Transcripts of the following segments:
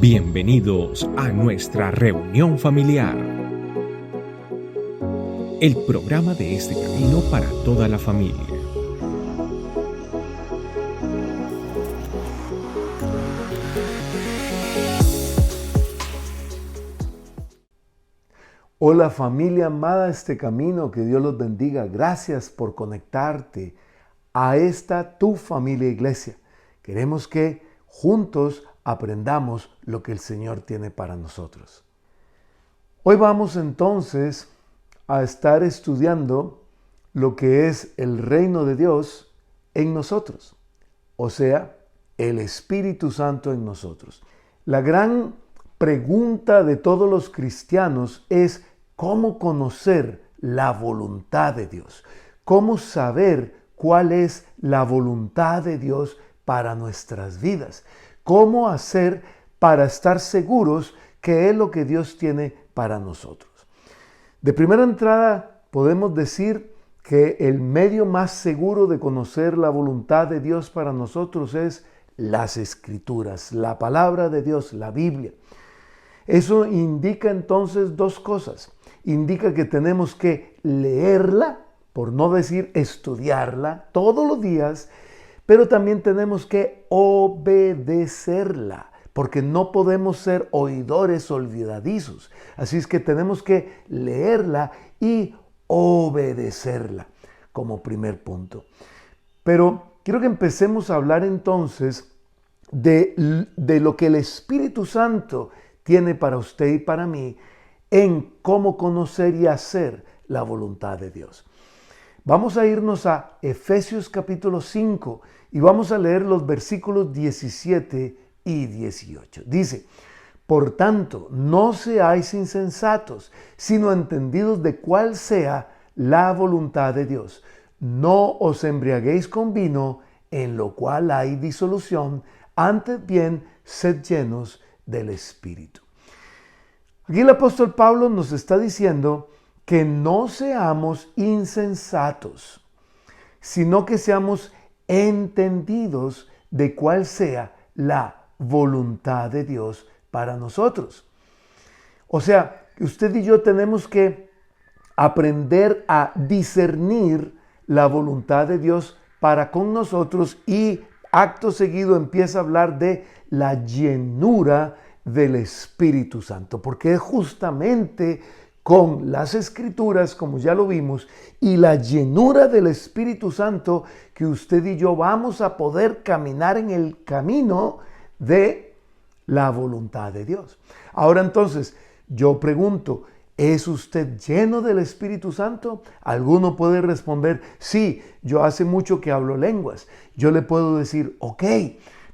Bienvenidos a nuestra reunión familiar, el programa de este camino para toda la familia. Hola familia amada, este camino, que Dios los bendiga. Gracias por conectarte a esta tu familia iglesia. Queremos que juntos aprendamos lo que el Señor tiene para nosotros. Hoy vamos entonces a estar estudiando lo que es el reino de Dios en nosotros, o sea, el Espíritu Santo en nosotros. La gran pregunta de todos los cristianos es cómo conocer la voluntad de Dios, cómo saber cuál es la voluntad de Dios para nuestras vidas, cómo hacer para estar seguros que es lo que Dios tiene para nosotros. De primera entrada podemos decir que el medio más seguro de conocer la voluntad de Dios para nosotros es las Escrituras, la palabra de Dios, la Biblia. Eso indica entonces dos cosas. Indica que tenemos que leerla, por no decir estudiarla, todos los días, pero también tenemos que obedecerla, porque no podemos ser oidores olvidadizos. Así es que tenemos que leerla y obedecerla como primer punto. Pero quiero que empecemos a hablar entonces de lo que el Espíritu Santo tiene para usted y para mí en cómo conocer y hacer la voluntad de Dios. Vamos a irnos a Efesios capítulo 5 y vamos a leer los versículos 17 y 18. Dice: por tanto, no seáis insensatos, sino entendidos de cuál sea la voluntad de Dios. No os embriaguéis con vino, en lo cual hay disolución, antes bien, sed llenos del Espíritu. Aquí el apóstol Pablo nos está diciendo que no seamos insensatos, sino que seamos entendidos de cuál sea la voluntad de Dios para nosotros. O sea, usted y yo tenemos que aprender a discernir la voluntad de Dios para con nosotros, y acto seguido empieza a hablar de la llenura del Espíritu Santo, porque es justamente con las Escrituras, como ya lo vimos, y la llenura del Espíritu Santo que usted y yo vamos a poder caminar en el camino de la voluntad de Dios. Ahora entonces, yo pregunto, ¿es usted lleno del Espíritu Santo? Alguno puede responder, sí, yo hace mucho que hablo lenguas. Yo le puedo decir, ok,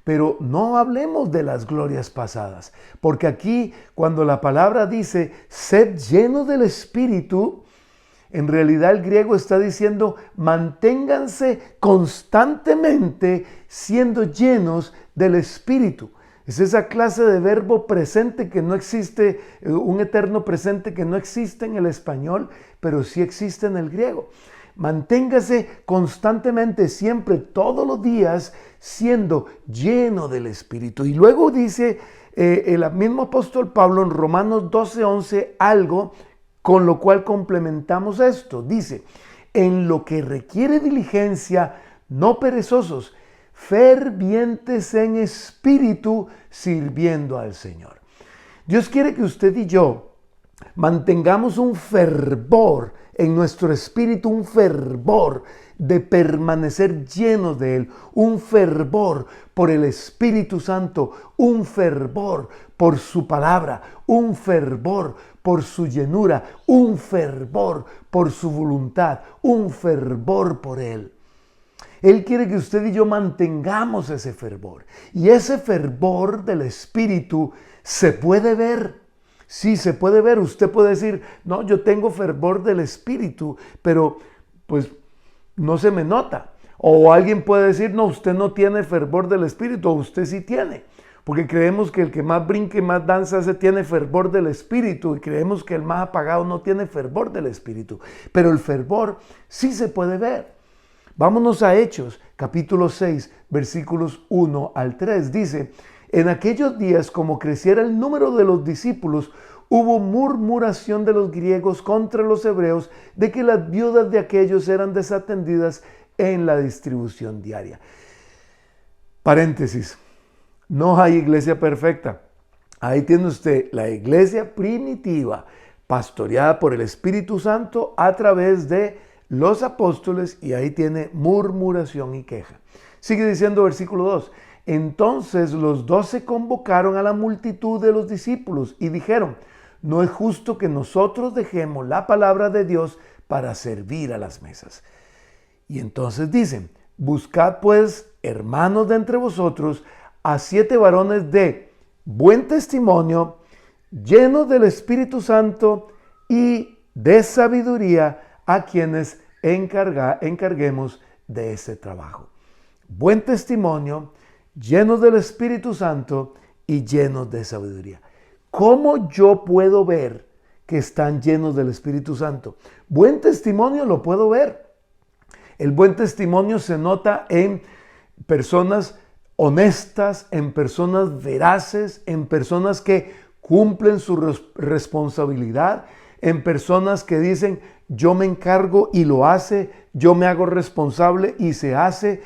pero no hablemos de las glorias pasadas, porque aquí cuando la palabra dice sed lleno del Espíritu, en realidad el griego está diciendo manténganse constantemente siendo llenos del Espíritu. Es esa clase de verbo presente que no existe, un eterno presente que no existe en el español, pero sí existe en el griego. Manténgase constantemente, siempre, todos los días, siendo lleno del Espíritu. Y luego dice el mismo apóstol Pablo en Romanos 12:11 algo con lo cual complementamos esto. Dice, en lo que requiere diligencia, no perezosos, fervientes en espíritu, sirviendo al Señor. Dios quiere que usted y yo mantengamos un fervor en nuestro espíritu, un fervor de permanecer llenos de Él, un fervor por el Espíritu Santo, un fervor por su palabra, un fervor por su llenura, un fervor por su voluntad, un fervor por Él. Él quiere que usted y yo mantengamos ese fervor. Y ese fervor del Espíritu se puede ver. Sí, se puede ver. Usted puede decir, no, yo tengo fervor del Espíritu, pero pues no se me nota. O alguien puede decir, no, usted no tiene fervor del Espíritu, o usted sí tiene. Porque creemos que el que más brinca y más danza hace tiene fervor del Espíritu, y creemos que el más apagado no tiene fervor del Espíritu. Pero el fervor sí se puede ver. Vámonos a Hechos, capítulo 6, versículos 1 al 3. Dice, En aquellos días, como creciera el número de los discípulos, hubo murmuración de los griegos contra los hebreos de que las viudas de aquellos eran desatendidas en la distribución diaria. Paréntesis, no hay iglesia perfecta. Ahí tiene usted la iglesia primitiva, pastoreada por el Espíritu Santo a través de los apóstoles, y ahí tiene murmuración y queja. Sigue diciendo versículo 2. Entonces los 12 convocaron a la multitud de los discípulos y dijeron: no es justo que nosotros dejemos la palabra de Dios para servir a las mesas. Y entonces dicen: buscad pues, hermanos de entre vosotros, a 7 varones de buen testimonio, llenos del Espíritu Santo y de sabiduría, a quienes encarguemos de ese trabajo. Buen testimonio, llenos del Espíritu Santo y llenos de sabiduría. ¿Cómo yo puedo ver que están llenos del Espíritu Santo? Buen testimonio lo puedo ver. El buen testimonio se nota en personas honestas, en personas veraces, en personas que cumplen su responsabilidad, en personas que dicen: yo me encargo y lo hace, yo me hago responsable y se hace.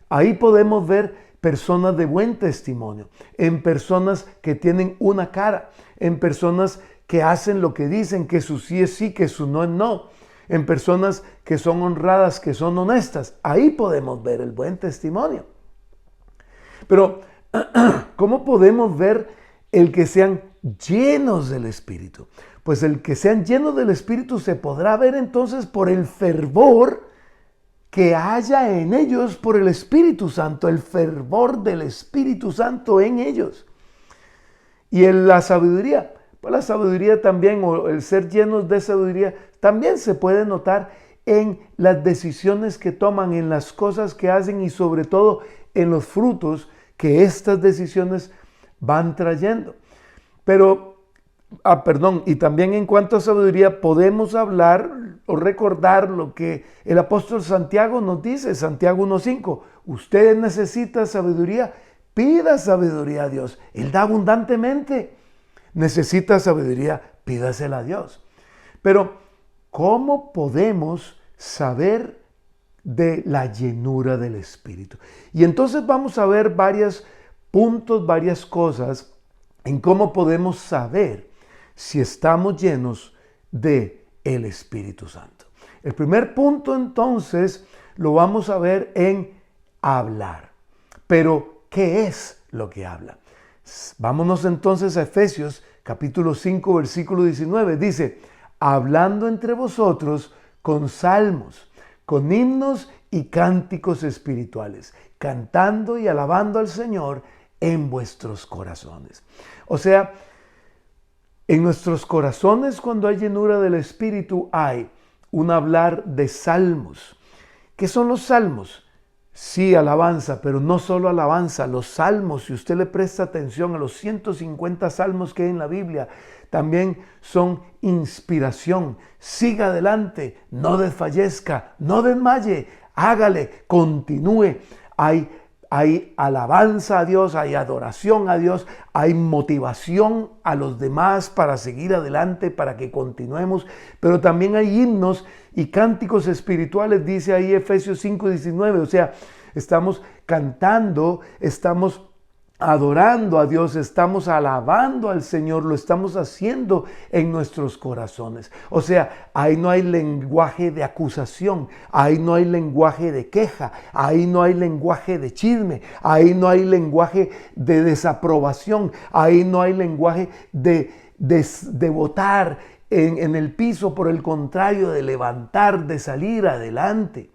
Ahí podemos ver personas de buen testimonio, en personas que tienen una cara, en personas que hacen lo que dicen, que su sí es sí, que su no es no, en personas que son honradas, que son honestas. Ahí podemos ver el buen testimonio. Pero, ¿cómo podemos ver el que sean llenos del Espíritu? Pues el que sean llenos del Espíritu se podrá ver entonces por el fervor que haya en ellos por el Espíritu Santo, el fervor del Espíritu Santo en ellos. Y en la sabiduría, pues la sabiduría también, o el ser llenos de sabiduría, también se puede notar en las decisiones que toman, en las cosas que hacen y sobre todo en los frutos que estas decisiones van trayendo. Y también en cuanto a sabiduría podemos hablar o recordar lo que el apóstol Santiago nos dice, Santiago 1:5. Usted necesita sabiduría, pida sabiduría a Dios. Él da abundantemente. Necesita sabiduría, pídasela a Dios. Pero, ¿cómo podemos saber de la llenura del Espíritu? Y entonces vamos a ver varios puntos, varias cosas en cómo podemos saber si estamos llenos de el Espíritu Santo. El primer punto entonces lo vamos a ver en hablar. Pero, ¿qué es lo que habla? Vámonos entonces a Efesios capítulo 5 versículo 19. Dice: hablando entre vosotros con salmos, con himnos y cánticos espirituales, cantando y alabando al Señor en vuestros corazones. O sea, en nuestros corazones, cuando hay llenura del Espíritu, hay un hablar de salmos. ¿Qué son los salmos? Sí, alabanza, pero no solo alabanza. Los salmos, si usted le presta atención a los 150 salmos que hay en la Biblia, también son inspiración. Siga adelante, no desfallezca, no desmaye, hágale, continúe. Hay alabanza a Dios, hay adoración a Dios, hay motivación a los demás para seguir adelante, para que continuemos, pero también hay himnos y cánticos espirituales, dice ahí Efesios 5:19, o sea, estamos cantando, estamos adorando a Dios, estamos alabando al Señor, lo estamos haciendo en nuestros corazones. O sea, ahí no hay lenguaje de acusación, ahí no hay lenguaje de queja, ahí no hay lenguaje de chisme, ahí no hay lenguaje de desaprobación, ahí no hay lenguaje de botar en el piso, por el contrario, de levantar, de salir adelante.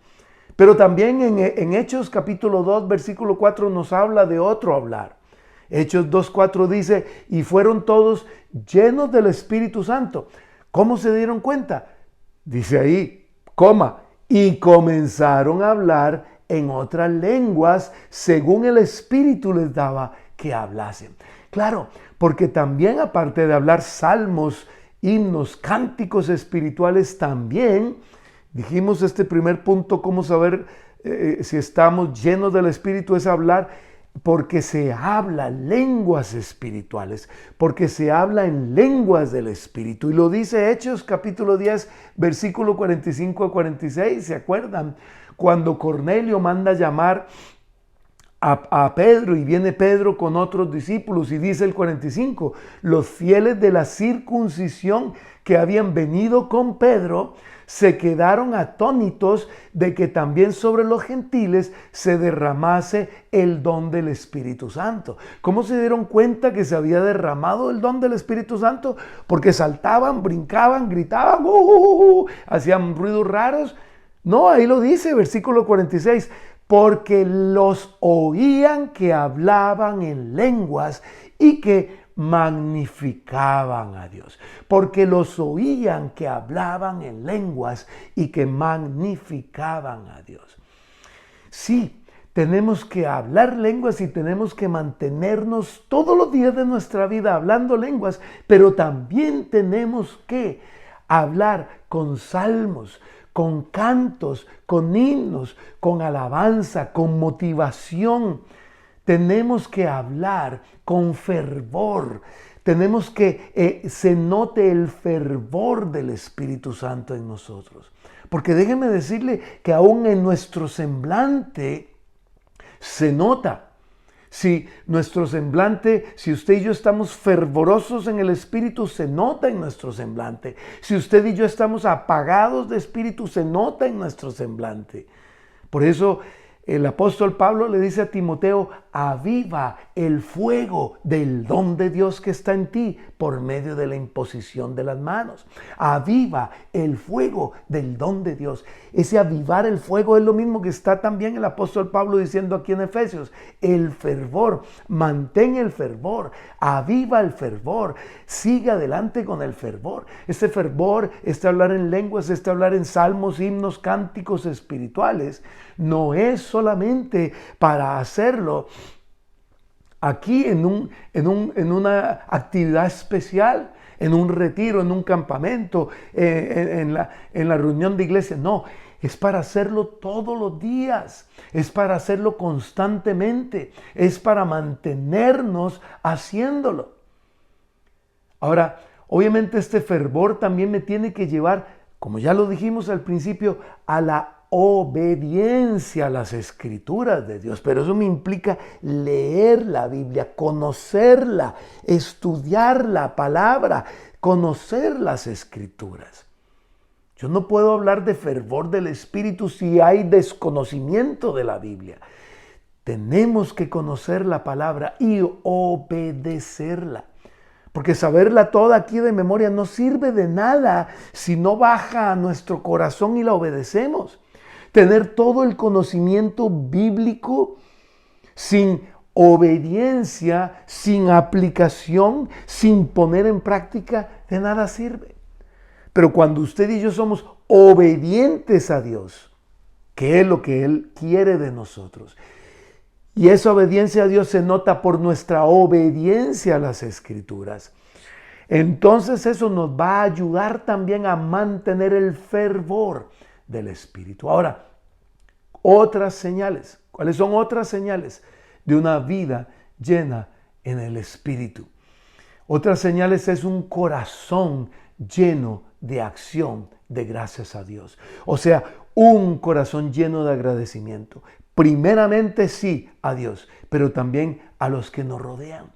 Pero también en Hechos capítulo 2, versículo 4 nos habla de otro hablar. Hechos 2:4 dice: y fueron todos llenos del Espíritu Santo. ¿Cómo se dieron cuenta? Dice ahí, y comenzaron a hablar en otras lenguas según el Espíritu les daba que hablasen. Claro, porque también aparte de hablar salmos, himnos, cánticos espirituales, también dijimos este primer punto, cómo saber si estamos llenos del Espíritu, es hablar porque se habla lenguas espirituales, porque se habla en lenguas del Espíritu. Y lo dice Hechos capítulo 10, versículo 45 a 46, ¿se acuerdan? Cuando Cornelio manda llamar a Pedro y viene Pedro con otros discípulos y dice el 45, los fieles de la circuncisión que habían venido con Pedro se quedaron atónitos de que también sobre los gentiles se derramase el don del Espíritu Santo. ¿Cómo se dieron cuenta que se había derramado el don del Espíritu Santo? Porque saltaban, brincaban, gritaban, hacían ruidos raros. No, ahí lo dice, versículo 46, porque los oían que hablaban en lenguas y que magnificaban a Dios, porque los oían que hablaban en lenguas y que magnificaban a Dios. Sí, tenemos que hablar lenguas y tenemos que mantenernos todos los días de nuestra vida hablando lenguas, pero también tenemos que hablar con salmos, con cantos, con himnos, con alabanza, con motivación. Tenemos que hablar con fervor. Tenemos que se note el fervor del Espíritu Santo en nosotros. Porque déjenme decirle que aún en nuestro semblante se nota. Si nuestro semblante, si usted y yo estamos fervorosos en el Espíritu, se nota en nuestro semblante. Si usted y yo estamos apagados de espíritu, se nota en nuestro semblante. Por eso el apóstol Pablo le dice a Timoteo, aviva el fuego del don de Dios que está en ti por medio de la imposición de las manos. Aviva el fuego del don de Dios. Ese avivar el fuego es lo mismo que está también el apóstol Pablo diciendo aquí en Efesios. El fervor, mantén el fervor, aviva el fervor, sigue adelante con el fervor. Este fervor, este hablar en lenguas, este hablar en salmos, himnos, cánticos espirituales, no es solamente para hacerlo aquí en una actividad especial, en un retiro, en un campamento, en la reunión de iglesia. No, es para hacerlo todos los días, es para hacerlo constantemente, es para mantenernos haciéndolo. Ahora, obviamente este fervor también me tiene que llevar, como ya lo dijimos al principio, a la obediencia a las escrituras de Dios. Pero eso me implica leer la Biblia, conocerla, estudiar la palabra, conocer las escrituras. Yo no puedo hablar de fervor del Espíritu si hay desconocimiento de la Biblia. Tenemos que conocer la palabra y obedecerla. Porque saberla toda aquí de memoria no sirve de nada si no baja a nuestro corazón y la obedecemos. Tener todo el conocimiento bíblico sin obediencia, sin aplicación, sin poner en práctica, de nada sirve. Pero cuando usted y yo somos obedientes a Dios, que es lo que Él quiere de nosotros, y esa obediencia a Dios se nota por nuestra obediencia a las Escrituras, entonces eso nos va a ayudar también a mantener el fervor del Espíritu. Ahora, otras señales. ¿Cuáles son otras señales de una vida llena en el Espíritu? Otras señales es un corazón lleno de acción de gracias a Dios. O sea, un corazón lleno de agradecimiento. Primeramente sí a Dios, pero también a los que nos rodean.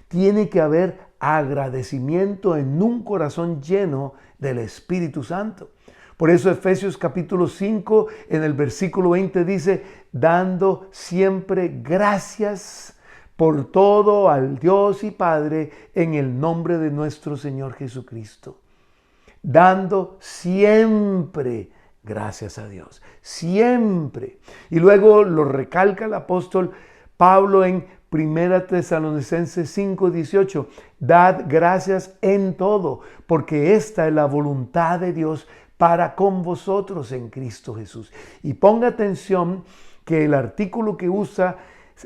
Tiene que haber agradecimiento en un corazón lleno del Espíritu Santo. Por eso Efesios capítulo 5 en el versículo 20 dice, dando siempre gracias por todo al Dios y Padre en el nombre de nuestro Señor Jesucristo. Dando siempre gracias a Dios, siempre. Y luego lo recalca el apóstol Pablo en 1 Tesalonicenses 5:18, dad gracias en todo, porque esta es la voluntad de Dios para con vosotros en Cristo Jesús. Y ponga atención que el artículo que usa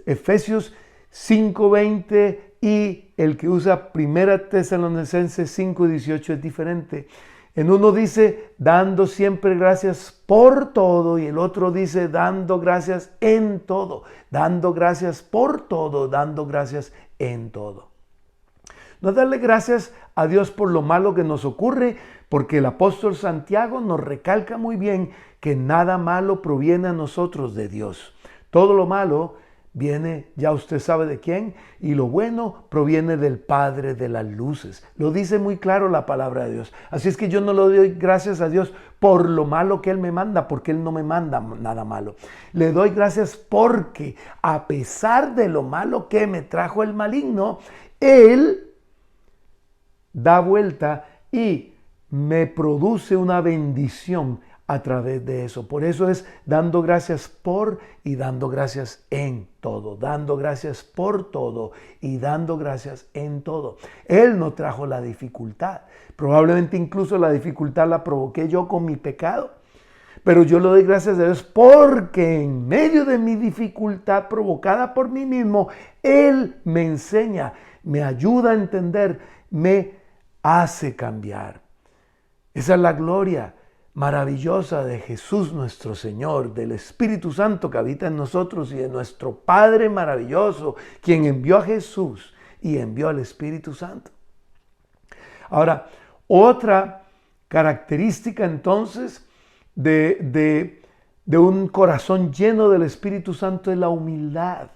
Efesios 5:20 y el que usa 1 Tesalonicenses 5:18 es diferente. En uno dice dando siempre gracias por todo y el otro dice dando gracias en todo. Dando gracias por todo, dando gracias en todo. No darle gracias a Dios por lo malo que nos ocurre, porque el apóstol Santiago nos recalca muy bien que nada malo proviene a nosotros de Dios. Todo lo malo viene, ya usted sabe de quién, y lo bueno proviene del Padre de las luces. Lo dice muy claro la palabra de Dios. Así es que yo no le doy gracias a Dios por lo malo que Él me manda, porque Él no me manda nada malo. Le doy gracias porque a pesar de lo malo que me trajo el maligno, Él da vuelta y me produce una bendición a través de eso. Por eso es dando gracias por y dando gracias en todo. Dando gracias por todo y dando gracias en todo. Él no trajo la dificultad. Probablemente incluso la dificultad la provoqué yo con mi pecado. Pero yo le doy gracias a Dios porque en medio de mi dificultad provocada por mí mismo, Él me enseña, me ayuda a entender, me hace cambiar. Esa es la gloria maravillosa de Jesús nuestro Señor, del Espíritu Santo que habita en nosotros y de nuestro Padre maravilloso, quien envió a Jesús y envió al Espíritu Santo. Ahora, otra característica entonces de un corazón lleno del Espíritu Santo es la humildad,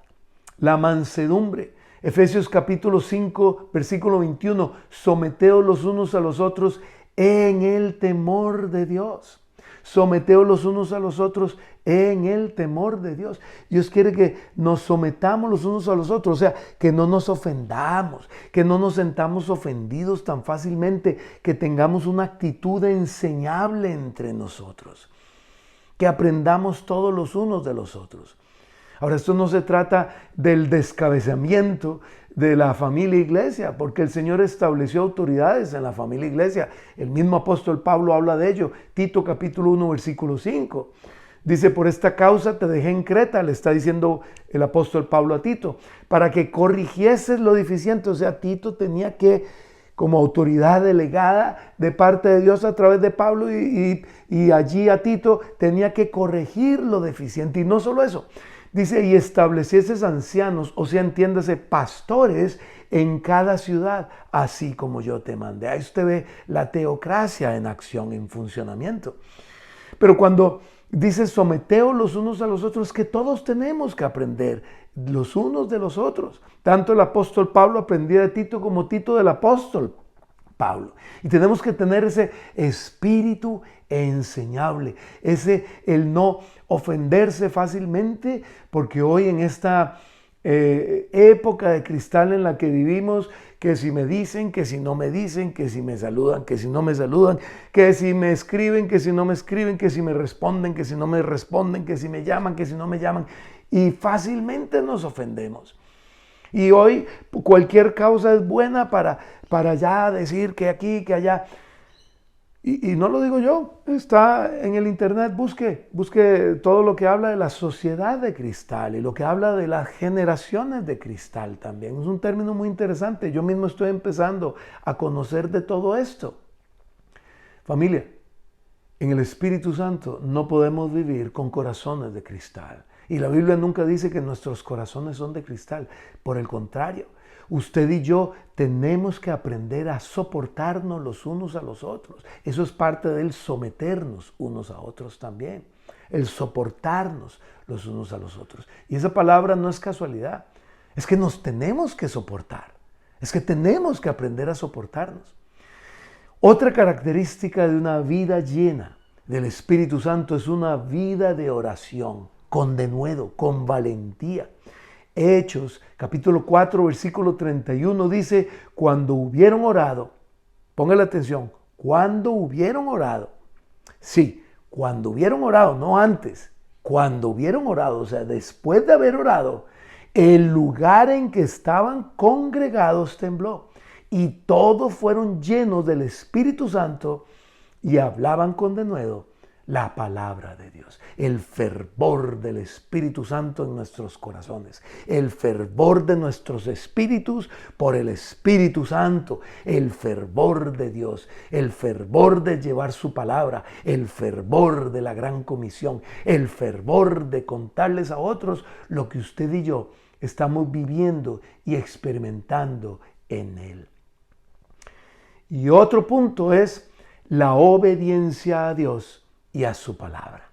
la mansedumbre. Efesios capítulo 5, versículo 21, someteos los unos a los otros en el temor de Dios. Someteos los unos a los otros en el temor de Dios. Dios quiere que nos sometamos los unos a los otros, o sea, que no nos ofendamos, que no nos sentamos ofendidos tan fácilmente, que tengamos una actitud enseñable entre nosotros, que aprendamos todos los unos de los otros. Ahora, esto no se trata del descabezamiento de la familia iglesia, porque el Señor estableció autoridades en la familia iglesia. El mismo apóstol Pablo habla de ello. Tito capítulo 1, versículo 5. Dice, por esta causa te dejé en Creta, le está diciendo el apóstol Pablo a Tito, para que corrigieses lo deficiente. O sea, Tito tenía que, como autoridad delegada de parte de Dios a través de Pablo, y allí a Tito tenía que corregir lo deficiente. Y no solo eso, dice, y establecieses ancianos, o sea, entiéndase, pastores en cada ciudad, así como yo te mandé. Ahí usted ve la teocracia en acción, en funcionamiento. Pero cuando dice someteos los unos a los otros, que todos tenemos que aprender los unos de los otros. Tanto el apóstol Pablo aprendía de Tito como Tito del apóstol Pablo. Y tenemos que tener ese espíritu enseñable, el no ofenderse fácilmente, porque hoy en esta época de cristal en la que vivimos, que si me dicen, que si no me dicen, que si me saludan, que si no me saludan, que si me escriben, que si no me escriben, que si me responden, que si no me responden, que si me llaman, que si no me llaman, y fácilmente nos ofendemos. Y hoy cualquier causa es buena para ya decir que aquí, que allá. Y no lo digo yo, está en el internet, busque todo lo que habla de la sociedad de cristal y lo que habla de las generaciones de cristal también. Es un término muy interesante, yo mismo estoy empezando a conocer de todo esto. Familia, en el Espíritu Santo no podemos vivir con corazones de cristal. Y la Biblia nunca dice que nuestros corazones son de cristal, por el contrario. Usted y yo tenemos que aprender a soportarnos los unos a los otros. Eso es parte del someternos unos a otros también. El soportarnos los unos a los otros. Y esa palabra no es casualidad. Es que nos tenemos que soportar. Es que tenemos que aprender a soportarnos. Otra característica de una vida llena del Espíritu Santo es una vida de oración, con denuedo, con valentía. Hechos, capítulo 4, versículo 31 dice, cuando hubieron orado, póngale atención, cuando hubieron orado, sí, cuando hubieron orado, no antes, cuando hubieron orado, o sea, después de haber orado, el lugar en que estaban congregados tembló y todos fueron llenos del Espíritu Santo y hablaban con denuedo la palabra de Dios, el fervor del Espíritu Santo en nuestros corazones, el fervor de nuestros espíritus por el Espíritu Santo, el fervor de Dios, el fervor de llevar su palabra, el fervor de la gran comisión, el fervor de contarles a otros lo que usted y yo estamos viviendo y experimentando en Él. Y otro punto es la obediencia a Dios y a su palabra.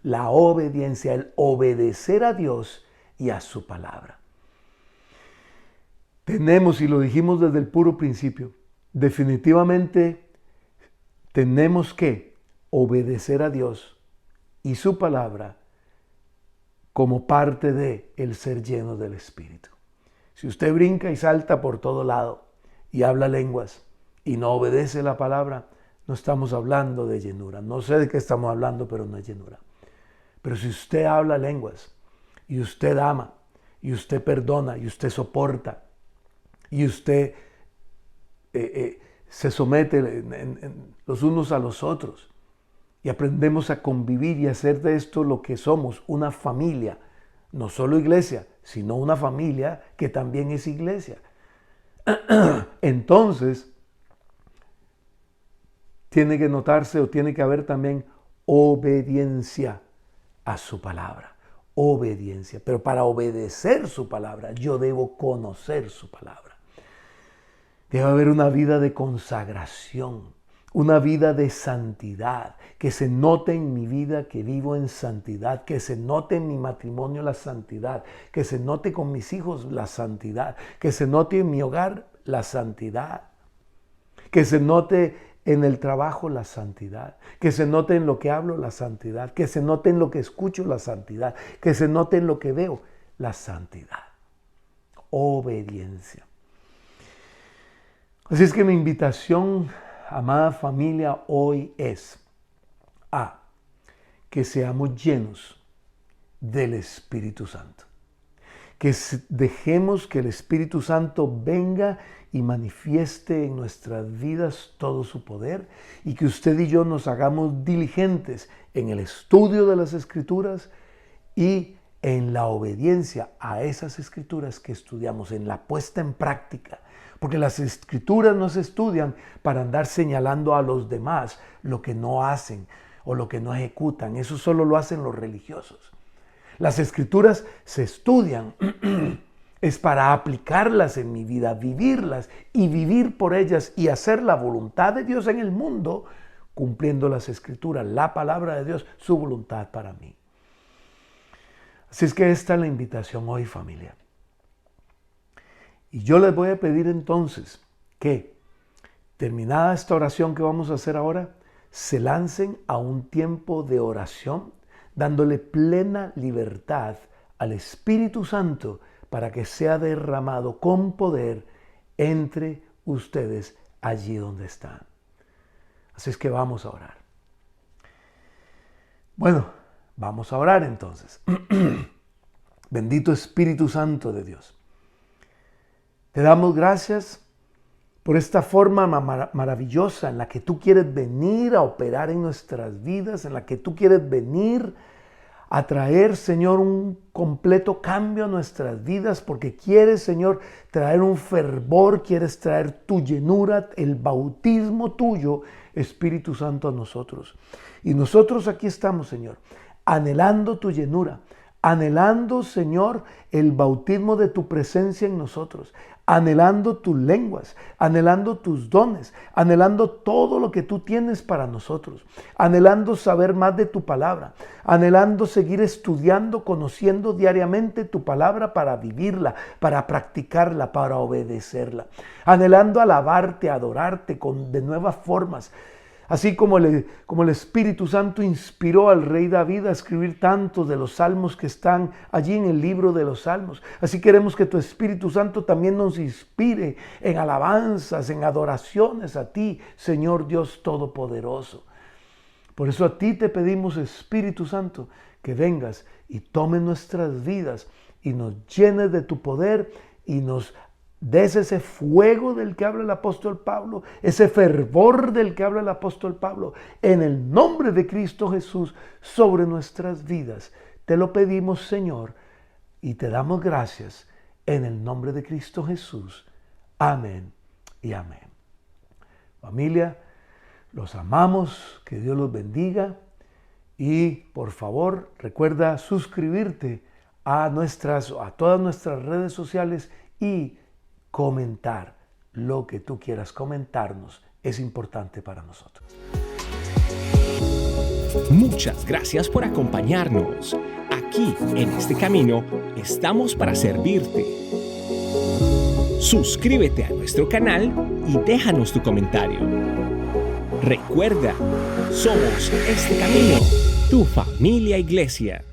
La obediencia, el obedecer a Dios y a su palabra. Tenemos, y lo dijimos desde el puro principio, definitivamente tenemos que obedecer a Dios y su palabra como parte de el ser lleno del Espíritu. Si usted brinca y salta por todo lado y habla lenguas y no obedece la palabra, no estamos hablando de llenura. No sé de qué estamos hablando, pero no es llenura. Pero si usted habla lenguas y usted ama y usted perdona y usted soporta y usted se somete los unos a los otros y aprendemos a convivir y hacer de esto lo que somos, una familia, no solo iglesia, sino una familia que también es iglesia. Entonces, tiene que notarse o tiene que haber también obediencia a su palabra. Obediencia. Pero para obedecer su palabra, yo debo conocer su palabra. Debe haber una vida de consagración, una vida de santidad, que se note en mi vida que vivo en santidad, que se note en mi matrimonio la santidad, que se note con mis hijos la santidad, que se note en mi hogar la santidad, que se note en el trabajo la santidad, que se note en lo que hablo la santidad, que se note en lo que escucho la santidad, que se note en lo que veo la santidad. Obediencia. Así es que mi invitación, amada familia, hoy es a que seamos llenos del Espíritu Santo. Que dejemos que el Espíritu Santo venga y manifieste en nuestras vidas todo su poder y que usted y yo nos hagamos diligentes en el estudio de las Escrituras y en la obediencia a esas Escrituras que estudiamos, en la puesta en práctica. Porque las Escrituras no se estudian para andar señalando a los demás lo que no hacen o lo que no ejecutan. Eso solo lo hacen los religiosos. Las Escrituras se estudian es para aplicarlas en mi vida, vivirlas y vivir por ellas y hacer la voluntad de Dios en el mundo, cumpliendo las Escrituras, la palabra de Dios, su voluntad para mí. Así es que esta es la invitación hoy, familia. Y yo les voy a pedir entonces que, terminada esta oración que vamos a hacer ahora, se lancen a un tiempo de oración, dándole plena libertad al Espíritu Santo para que sea derramado con poder entre ustedes allí donde están. Así es que vamos a orar. Bueno, vamos a orar entonces. Bendito Espíritu Santo de Dios. Te damos gracias por esta forma maravillosa en la que tú quieres venir a operar en nuestras vidas, en la que tú quieres venir a traer, Señor, un completo cambio a nuestras vidas, porque quieres, Señor, traer un fervor, quieres traer tu llenura, el bautismo tuyo, Espíritu Santo, a nosotros. Y nosotros aquí estamos, Señor, anhelando tu llenura, anhelando, Señor, el bautismo de tu presencia en nosotros, anhelando tus lenguas, anhelando tus dones, anhelando todo lo que tú tienes para nosotros, anhelando saber más de tu palabra, anhelando seguir estudiando, conociendo diariamente tu palabra para vivirla, para practicarla, para obedecerla, anhelando alabarte, adorarte de nuevas formas. Así como el Espíritu Santo inspiró al rey David a escribir tantos de los salmos que están allí en el libro de los salmos. Así queremos que tu Espíritu Santo también nos inspire en alabanzas, en adoraciones a ti, Señor Dios Todopoderoso. Por eso a ti te pedimos, Espíritu Santo, que vengas y tomes nuestras vidas y nos llenes de tu poder y nos des ese fuego del que habla el apóstol Pablo, ese fervor del que habla el apóstol Pablo, en el nombre de Cristo Jesús, sobre nuestras vidas. Te lo pedimos, Señor, y te damos gracias en el nombre de Cristo Jesús. Amén y amén. Familia, los amamos, que Dios los bendiga y por favor recuerda suscribirte a todas nuestras redes sociales y comentar lo que tú quieras comentarnos. Es importante para nosotros. Muchas gracias por acompañarnos. Aquí, en este camino, estamos para servirte. Suscríbete a nuestro canal y déjanos tu comentario. Recuerda, somos Este Camino, tu familia iglesia.